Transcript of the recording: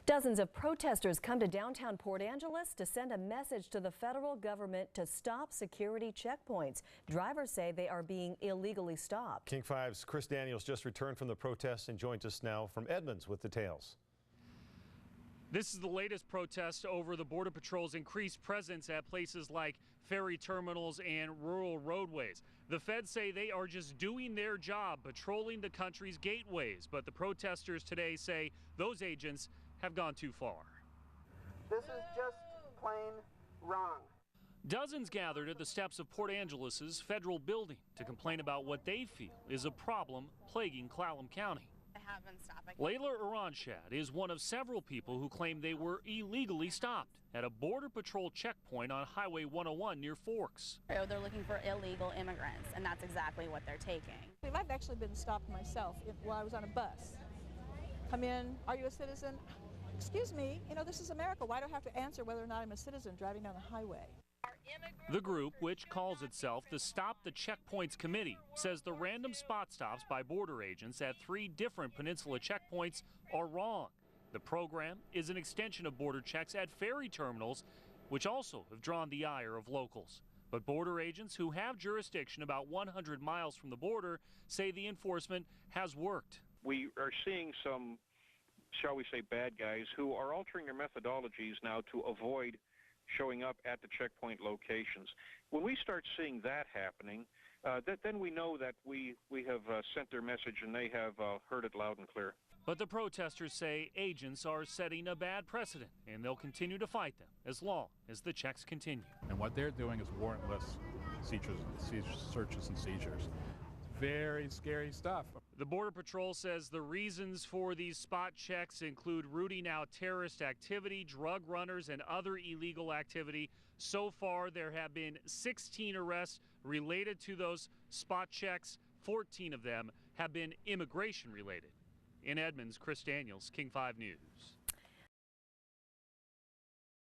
Dozens of protesters come to downtown Port Angeles to send a message to the federal government to stop security checkpoints. Drivers say they are being illegally stopped. King 5's Chris Daniels just returned from the protests and joins us now from Edmonds with details. This is the latest protest over the Border Patrol's increased presence at places like ferry terminals and rural roadways. The feds say they are just doing their job, patrolling the country's gateways. But the protesters today say those agents have gone too far. This is just plain wrong. Dozens gathered at the steps of Port Angeles' federal building to complain about what they feel is a problem plaguing Clallam County. LAYLA IRANSHAD is one of several people who claim they were illegally stopped at a Border Patrol checkpoint on Highway 101 near Forks. They're looking for illegal immigrants, and that's exactly what they're taking. I've actually been stopped myself while I was on a bus. Come in, are you a citizen? Excuse me, you know, this is America. Why do I have to answer whether or not I'm a citizen driving down the highway? The group, which calls itself the Stop the Checkpoints Committee, says the random spot stops by border agents at 3 different peninsula checkpoints are wrong. The program is an extension of border checks at ferry terminals, which also have drawn the ire of locals. But border agents who have jurisdiction about 100 miles from the border say the enforcement has worked. We are seeing some, shall we say, bad guys who are altering their methodologies now to avoid showing up at the checkpoint locations. When we start seeing that happening, then we know that we have sent their message and they have heard it loud and clear. But the protesters say agents are setting a bad precedent, and they'll continue to fight them as long as the checks continue. And what they're doing is warrantless searches and seizures. Very scary stuff. The Border Patrol says the reasons for these spot checks include rooting out terrorist activity, drug runners, and other illegal activity. So far, there have been 16 arrests related to those spot checks. 14 of them have been immigration related. In Edmonds, Chris Daniels, King 5 News.